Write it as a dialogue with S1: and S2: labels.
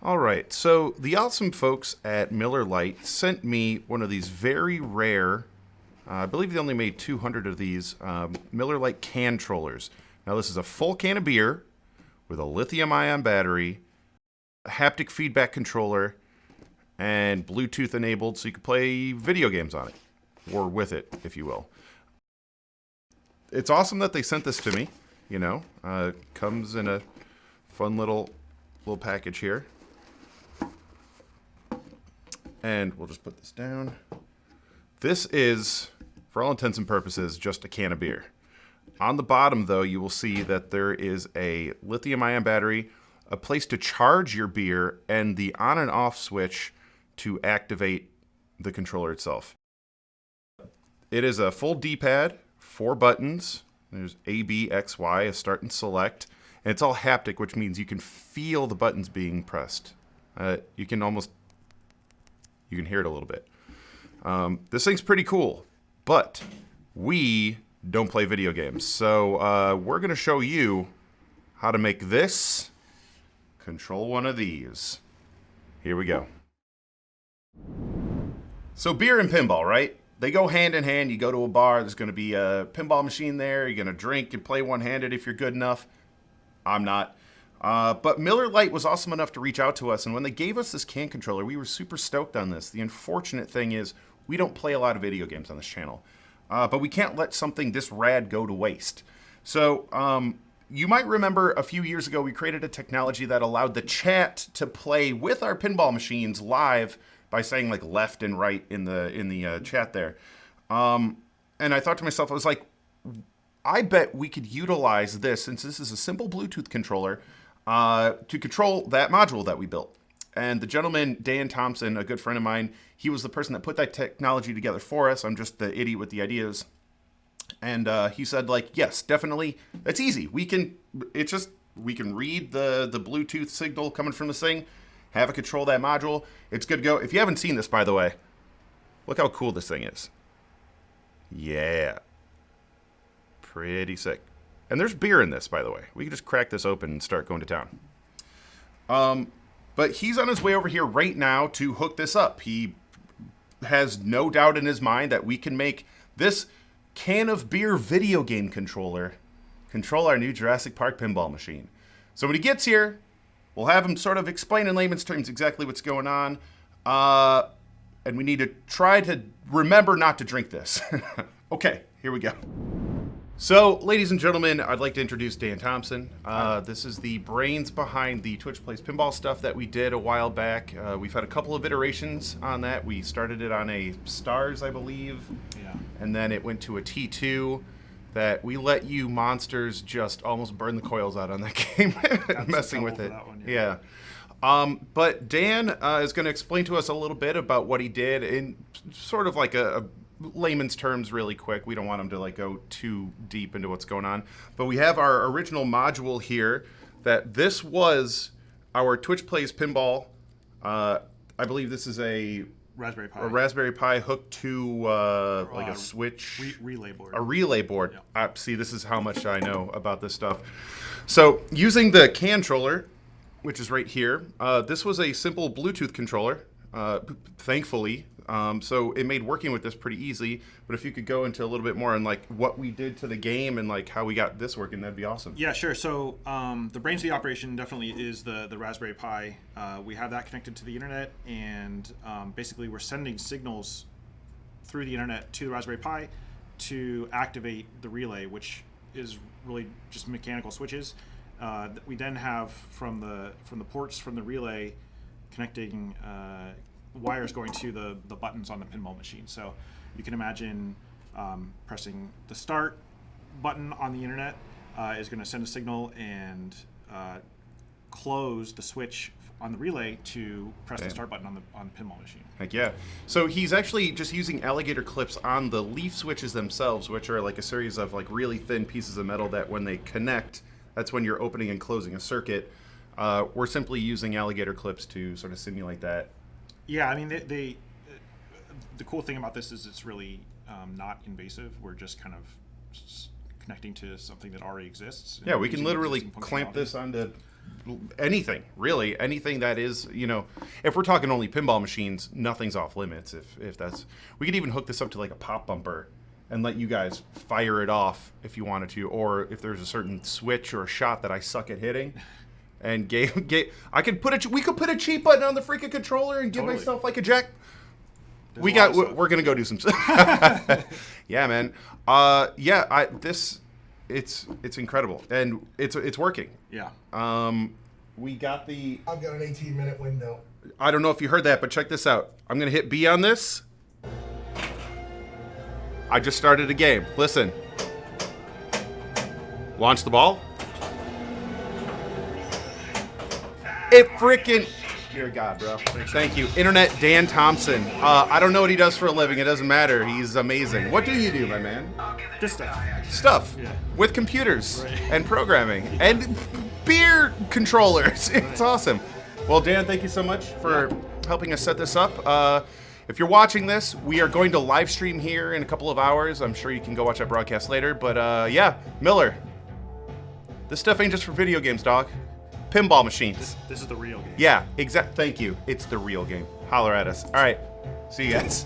S1: All right, so the awesome folks at Miller Lite sent me one of these very rare, I believe they only made 200 of these, Miller Lite CANTROLLERs. Now, this is a full can of beer with a lithium ion battery, a haptic feedback controller, and Bluetooth enabled so you can play video games on it, or with it, if you will. It's awesome that they sent this to me, comes in a fun little package here. And we'll just put this down. This is, for all intents and purposes, just a can of beer. On the bottom, though, you will see that there is a lithium-ion battery, a place to charge your beer, and the on and off switch to activate the controller itself. It is a full D-pad, 4 buttons. There's A, B, X, Y, a start and select. And it's all haptic, which means you can feel the buttons being pressed. You can hear it a little bit. This thing's pretty cool, but we don't play video games. So we're going to show you how to make this control one of these. Here we go. So beer and pinball, right? They go hand in hand. You go to a bar, there's going to be a pinball machine there. You're going to drink and play one-handed if you're good enough. I'm not. But Miller Lite was awesome enough to reach out to us, and when they gave us this can controller, we were super stoked on this. The unfortunate thing is we don't play a lot of video games on this channel, but we can't let something this rad go to waste. So you might remember a few years ago we created a technology that allowed the chat to play with our pinball machines live by saying like left and right in the chat there. And I thought to myself, I was like, I bet we could utilize this, since this is a simple Bluetooth controller, to control that module that we built. And the gentleman, Dan Thompson, a good friend of mine, he was the person that put that technology together for us. I'm just the idiot with the ideas. And he said, like, yes, definitely, it's easy. We can read the Bluetooth signal coming from this thing, have it control that module. It's good to go. If you haven't seen this, by the way, look how cool this thing is. Yeah. Pretty sick. And there's beer in this, by the way. We can just crack this open and start going to town. But he's on his way over here right now to hook this up. He has no doubt in his mind that we can make this can of beer video game controller control our new Jurassic Park pinball machine. So when he gets here, we'll have him sort of explain in layman's terms exactly what's going on. And we need to try to remember not to drink this. Okay, here we go. So, ladies and gentlemen, I'd like to introduce Dan Thompson. This is the brains behind the Twitch Plays Pinball stuff that we did a while back. We've had a couple of iterations on that. We started it on a Stars, I believe. Yeah. And then it went to a T2 that we let you monsters just almost burn the coils out on that game, messing with it. That one, yeah. But Dan is going to explain to us a little bit about what he did in sort of like a layman's terms really quick. We don't want him to like go too deep into what's going on. But we have our original module here that this was our Twitch Plays Pinball. I believe this is a Raspberry Pi hooked to like a switch.
S2: Relay board.
S1: A relay board.
S2: Yeah.
S1: See, this is how much I know about this stuff. So using the CANTROLLER, which is right here, this was a simple Bluetooth controller, thankfully. So it made working with this pretty easy. But if you could go into a little bit more on like what we did to the game and like how we got this working, that'd be awesome.
S2: Yeah, sure. So the brains of the operation definitely is the Raspberry Pi. We have that connected to the internet, and basically we're sending signals through the internet to the Raspberry Pi to activate the relay, which is really just mechanical switches. We then have from the ports from the relay connecting wires going to the buttons on the pinball machine. So you can imagine pressing the start button on the internet is going to send a signal and close the switch on the relay to press the start button on the pinball machine.
S1: Heck yeah. So he's actually just using alligator clips on the leaf switches themselves, which are like a series of like really thin pieces of metal that when they connect, that's when you're opening and closing a circuit. We're simply using alligator clips to sort of simulate that.
S2: Yeah, I mean, the cool thing about this is it's really not invasive. We're just kind of connecting to something that already exists.
S1: Yeah, we can literally clamp this onto anything, really. Anything that is, you know, if we're talking only pinball machines, nothing's off limits. If that's, we could even hook this up to like a pop bumper and let you guys fire it off if you wanted to, or if there's a certain switch or a shot that I suck at hitting. And I could put we could put a cheat button on the freaking controller and give myself like a jack. We're gonna go do some. Yeah, man. It's incredible, and it's working.
S2: Yeah.
S1: We got the.
S3: I've got an 18-minute window.
S1: I don't know if you heard that, but check this out. I'm gonna hit B on this. I just started a game. Listen. Launch the ball. It freaking. You're a god, bro. Thank you. Internet Dan Thompson. I don't know what he does for a living. It doesn't matter. He's amazing. What do you do, my man?
S2: This stuff.
S1: Stuff.
S2: Yeah.
S1: With computers and programming and beer controllers. It's awesome. Well, Dan, thank you so much for helping us set this up. If you're watching this, we are going to live stream here in a couple of hours. I'm sure you can go watch that broadcast later. But yeah, Miller, this stuff ain't just for video games, dog. Pinball machines.
S2: This is the real game.
S1: Yeah, exact. Thank you. It's the real game. Holler at us. All right. See you guys.